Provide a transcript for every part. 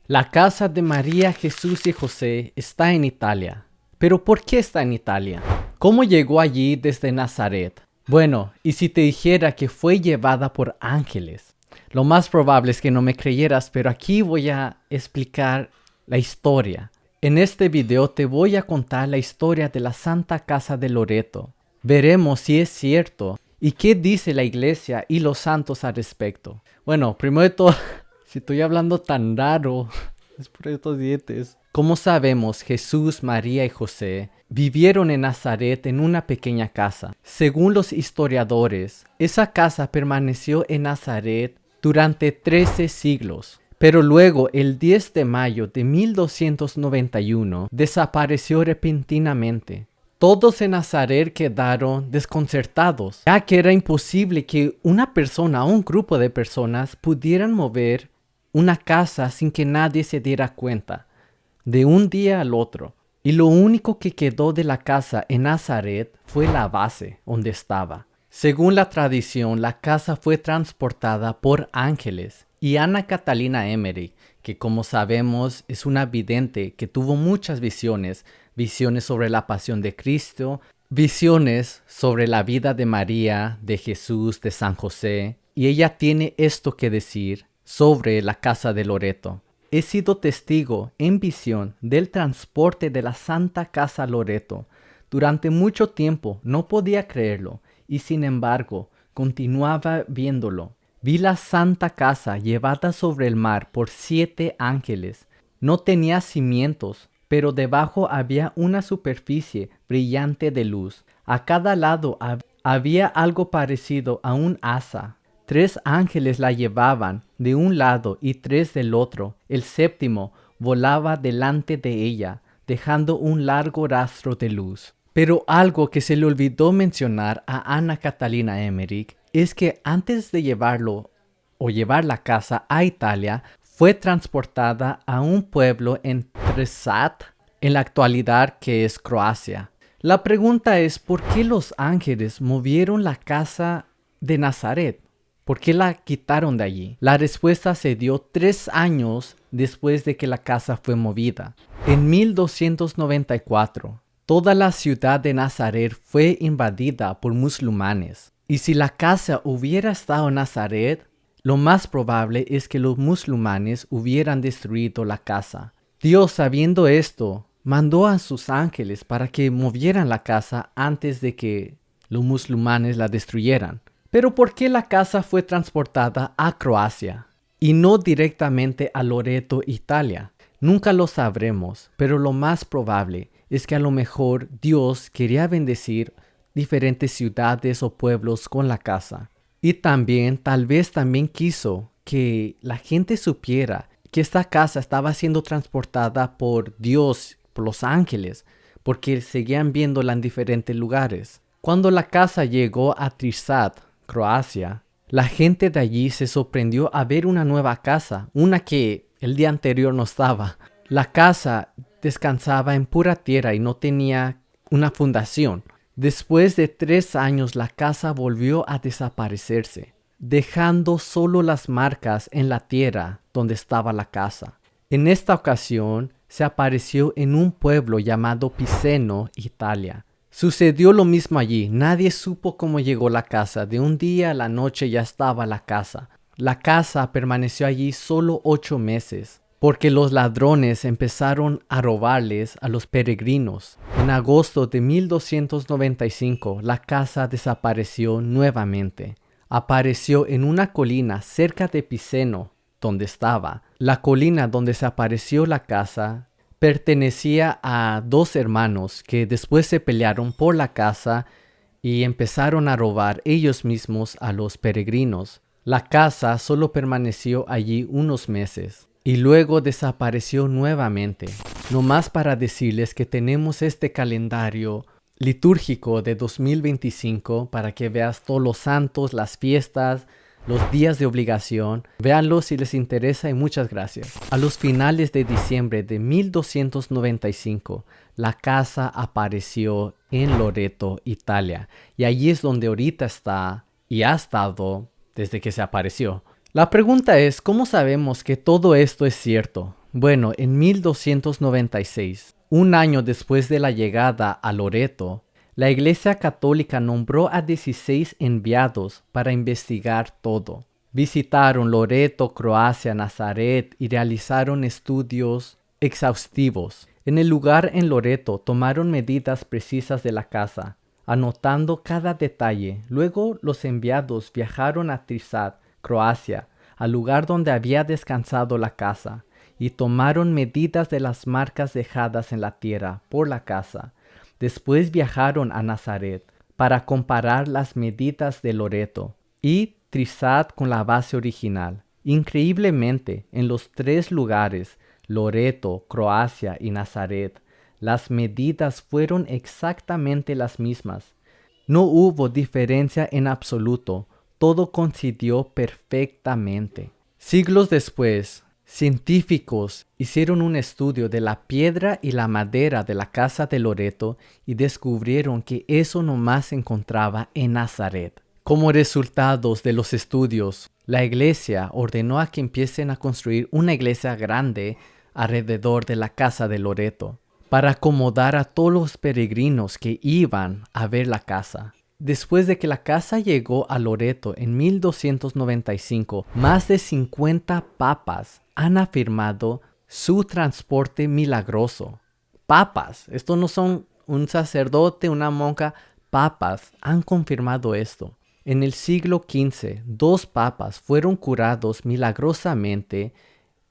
La casa de María, Jesús y José está en Italia. ¿Pero por qué está en Italia? ¿Cómo llegó allí desde Nazaret? Bueno, y si te dijera que fue llevada por ángeles. Lo más probable es que no me creyeras, pero aquí voy a explicar la historia. En este video te voy a contar la historia de la Santa Casa de Loreto. Veremos si es cierto y qué dice la iglesia y los santos al respecto. Bueno, primero de todo, si estoy hablando tan raro, es por estos dientes. Como sabemos, Jesús, María y José vivieron en Nazaret en una pequeña casa. Según los historiadores, esa casa permaneció en Nazaret durante 13 siglos. Pero luego, el 10 de mayo de 1291, desapareció repentinamente. Todos en Nazaret quedaron desconcertados, ya que era imposible que una persona o un grupo de personas pudieran mover una casa sin que nadie se diera cuenta, de un día al otro. Y lo único que quedó de la casa en Nazaret fue la base donde estaba. Según la tradición, la casa fue transportada por ángeles y Ana Catalina Emmerich, que como sabemos es una vidente que tuvo muchas visiones sobre la pasión de Cristo, visiones sobre la vida de María, de Jesús, de San José, y ella tiene esto que decir sobre la casa de Loreto. He sido testigo en visión del transporte de la Santa Casa Loreto. Durante mucho tiempo no podía creerlo y sin embargo continuaba viéndolo. Vi la Santa Casa llevada sobre el mar por 7 ángeles. No tenía cimientos, pero debajo había una superficie brillante de luz. A cada lado había algo parecido a un asa. 3 ángeles la llevaban de un lado y 3 del otro. El 7º volaba delante de ella, dejando un largo rastro de luz. Pero algo que se le olvidó mencionar a Ana Catalina Emmerich es que antes de llevar la casa a Italia, fue transportada a un pueblo en Tresat, en la actualidad que es Croacia. La pregunta es, ¿por qué los ángeles movieron la casa de Nazaret? ¿Por qué la quitaron de allí? La respuesta se dio 3 años después de que la casa fue movida. En 1294, toda la ciudad de Nazaret fue invadida por musulmanes. Y si la casa hubiera estado en Nazaret, lo más probable es que los musulmanes hubieran destruido la casa. Dios, sabiendo esto, mandó a sus ángeles para que movieran la casa antes de que los musulmanes la destruyeran. Pero ¿por qué la casa fue transportada a Croacia y no directamente a Loreto, Italia? Nunca lo sabremos, pero lo más probable es que a lo mejor Dios quería bendecir diferentes ciudades o pueblos con la casa. Y también, tal vez también quiso que la gente supiera que esta casa estaba siendo transportada por Dios, por los ángeles, porque seguían viéndola en diferentes lugares. Cuando la casa llegó a Trisat, Croacia, la gente de allí se sorprendió a ver una nueva casa, una que el día anterior no estaba. La casa descansaba en pura tierra y no tenía una fundación. Después de 3 años la casa volvió a desaparecerse, dejando solo las marcas en la tierra donde estaba la casa. En esta ocasión se apareció en un pueblo llamado Piceno, Italia. Sucedió lo mismo allí. Nadie supo cómo llegó la casa. De un día a la noche ya estaba la casa. La casa permaneció allí solo 8 meses, porque los ladrones empezaron a robarles a los peregrinos. En agosto de 1295, la casa desapareció nuevamente. Apareció en una colina cerca de Piceno, donde estaba. La colina donde desapareció la casa pertenecía a 2 hermanos que después se pelearon por la casa y empezaron a robar ellos mismos a los peregrinos. La casa solo permaneció allí unos meses y luego desapareció nuevamente. No más para decirles que tenemos este calendario litúrgico de 2025 para que veas todos los santos, las fiestas, los días de obligación. Véanlo si les interesa y muchas gracias. A los finales de diciembre de 1295, la casa apareció en Loreto, Italia. Y allí es donde ahorita está y ha estado desde que se apareció. La pregunta es, ¿cómo sabemos que todo esto es cierto? Bueno, en 1296, un año después de la llegada a Loreto, la Iglesia Católica nombró a 16 enviados para investigar todo. Visitaron Loreto, Croacia, Nazaret y realizaron estudios exhaustivos. En el lugar en Loreto tomaron medidas precisas de la casa, anotando cada detalle. Luego los enviados viajaron a Trissat, Croacia, al lugar donde había descansado la casa, y tomaron medidas de las marcas dejadas en la tierra por la casa. Después viajaron a Nazaret para comparar las medidas de Loreto y Trissat con la base original. Increíblemente, en los tres lugares, Loreto, Croacia y Nazaret, las medidas fueron exactamente las mismas. No hubo diferencia en absoluto, todo coincidió perfectamente. Siglos después, científicos hicieron un estudio de la piedra y la madera de la casa de Loreto y descubrieron que eso nomás se encontraba en Nazaret. Como resultado de los estudios, la iglesia ordenó a que empiecen a construir una iglesia grande alrededor de la casa de Loreto, para acomodar a todos los peregrinos que iban a ver la casa. Después de que la casa llegó a Loreto en 1295, más de 50 papas han afirmado su transporte milagroso. Papas, esto no son un sacerdote, una monja, papas han confirmado esto. En el siglo XV, 2 papas fueron curados milagrosamente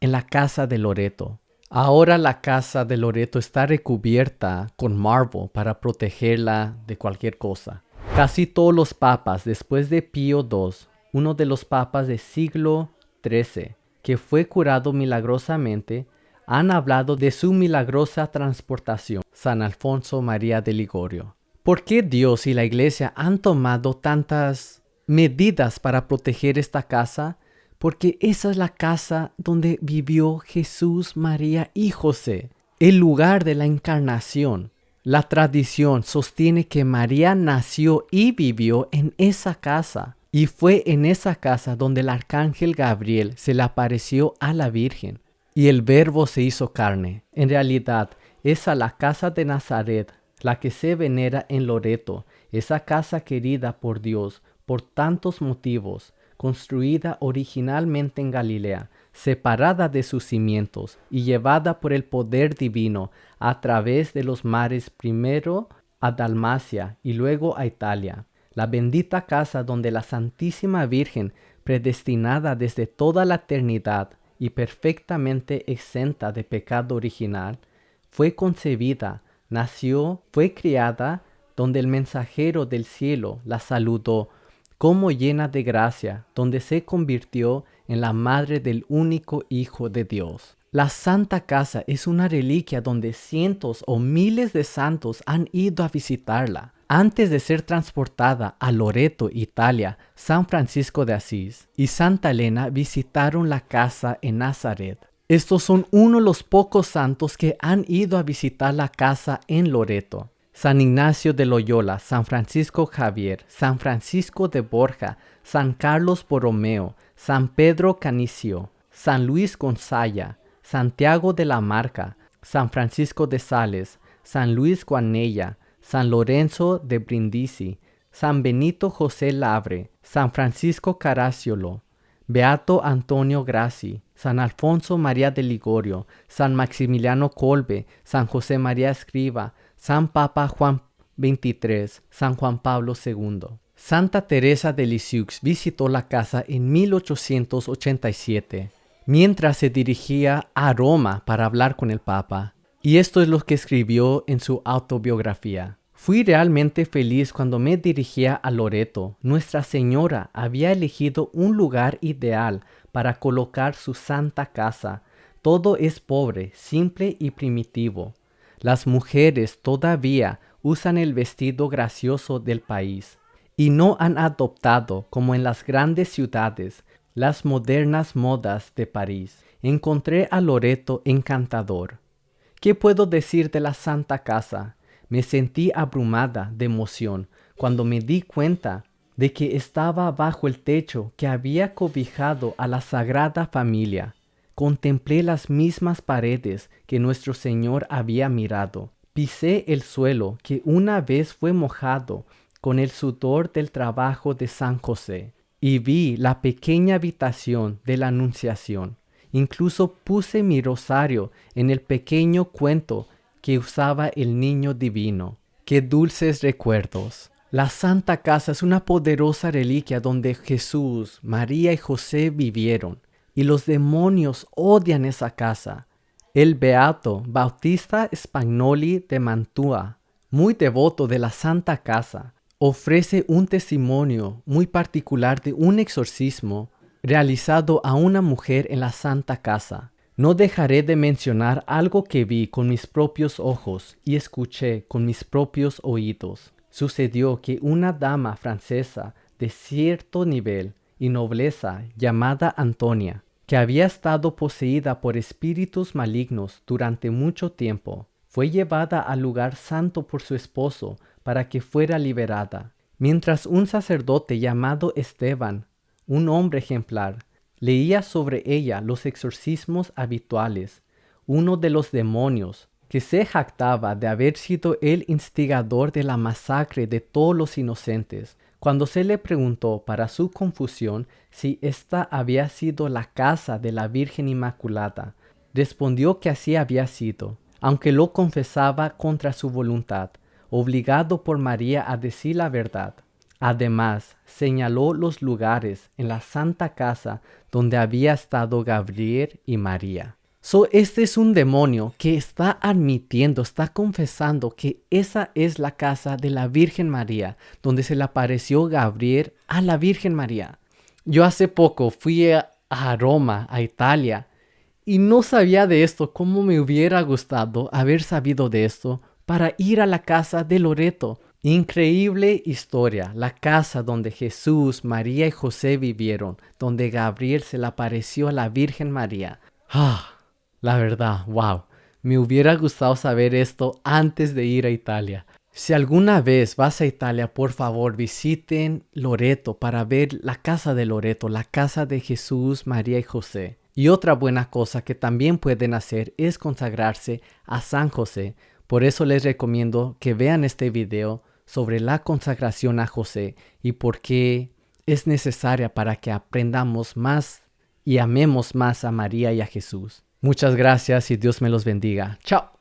en la casa de Loreto. Ahora la casa de Loreto está recubierta con mármol para protegerla de cualquier cosa. Casi todos los papas después de Pío II, uno de los papas del siglo XIII, que fue curado milagrosamente, han hablado de su milagrosa transportación. San Alfonso María de Ligorio. ¿Por qué Dios y la Iglesia han tomado tantas medidas para proteger esta casa? Porque esa es la casa donde vivió Jesús, María y José, el lugar de la encarnación. La tradición sostiene que María nació y vivió en esa casa, y fue en esa casa donde el arcángel Gabriel se le apareció a la Virgen, y el Verbo se hizo carne. En realidad, esa es la casa de Nazaret, la que se venera en Loreto, esa casa querida por Dios por tantos motivos, construida originalmente en Galilea, separada de sus cimientos y llevada por el poder divino a través de los mares, primero a Dalmacia y luego a Italia. La bendita casa donde la Santísima Virgen, predestinada desde toda la eternidad y perfectamente exenta de pecado original, fue concebida, nació, fue criada, donde el mensajero del cielo la saludó como llena de gracia, donde se convirtió en la madre del único Hijo de Dios. La Santa Casa es una reliquia donde cientos o miles de santos han ido a visitarla. Antes de ser transportada a Loreto, Italia, San Francisco de Asís y Santa Elena visitaron la casa en Nazaret. Estos son uno de los pocos santos que han ido a visitar la casa en Loreto. San Ignacio de Loyola, San Francisco Javier, San Francisco de Borja, San Carlos Borromeo, San Pedro Canicio, San Luis Gonzaga, Santiago de la Marca, San Francisco de Sales, San Luis Guanella, San Lorenzo de Brindisi, San Benito José Labre, San Francisco Caracciolo, Beato Antonio Grassi, San Alfonso María de Ligorio, San Maximiliano Kolbe, San José María Escriba, San Papa Juan XXIII, San Juan Pablo II. Santa Teresa de Lisieux visitó la casa en 1887, mientras se dirigía a Roma para hablar con el Papa. Y esto es lo que escribió en su autobiografía. Fui realmente feliz cuando me dirigía a Loreto. Nuestra Señora había elegido un lugar ideal para colocar su santa casa. Todo es pobre, simple y primitivo. Las mujeres todavía usan el vestido gracioso del país y no han adoptado, como en las grandes ciudades, las modernas modas de París. Encontré a Loreto encantador. ¿Qué puedo decir de la Santa Casa? Me sentí abrumada de emoción cuando me di cuenta de que estaba bajo el techo que había cobijado a la Sagrada Familia. Contemplé las mismas paredes que nuestro Señor había mirado. Pisé el suelo que una vez fue mojado con el sudor del trabajo de San José, y vi la pequeña habitación de la Anunciación. Incluso puse mi rosario en el pequeño cuento que usaba el niño divino. ¡Qué dulces recuerdos! La Santa Casa es una poderosa reliquia donde Jesús, María y José vivieron, y los demonios odian esa casa. El beato Bautista Spagnoli de Mantua, muy devoto de la Santa Casa, ofrece un testimonio muy particular de un exorcismo realizado a una mujer en la Santa Casa. No dejaré de mencionar algo que vi con mis propios ojos y escuché con mis propios oídos. Sucedió que una dama francesa de cierto nivel y nobleza llamada Antonia, que había estado poseída por espíritus malignos durante mucho tiempo, fue llevada al lugar santo por su esposo para que fuera liberada, mientras un sacerdote llamado Esteban, un hombre ejemplar, leía sobre ella los exorcismos habituales. Uno de los demonios, que se jactaba de haber sido el instigador de la masacre de todos los inocentes, cuando se le preguntó para su confusión si ésta había sido la casa de la Virgen Inmaculada, respondió que así había sido, aunque lo confesaba contra su voluntad, obligado por María a decir la verdad. Además, señaló los lugares en la Santa Casa donde había estado Gabriel y María. Este es un demonio que está admitiendo, está confesando que esa es la casa de la Virgen María, donde se le apareció Gabriel a la Virgen María. Yo hace poco fui a Roma, a Italia, y no sabía de esto. Cómo me hubiera gustado haber sabido de esto para ir a la casa de Loreto. Increíble historia, la casa donde Jesús, María y José vivieron, donde Gabriel se le apareció a la Virgen María. La verdad, wow, me hubiera gustado saber esto antes de ir a Italia. Si alguna vez vas a Italia, por favor visiten Loreto para ver la casa de Loreto, la casa de Jesús, María y José. Y otra buena cosa que también pueden hacer es consagrarse a San José. Por eso les recomiendo que vean este video sobre la consagración a José y por qué es necesaria para que aprendamos más y amemos más a María y a Jesús. Muchas gracias y Dios me los bendiga. Chao.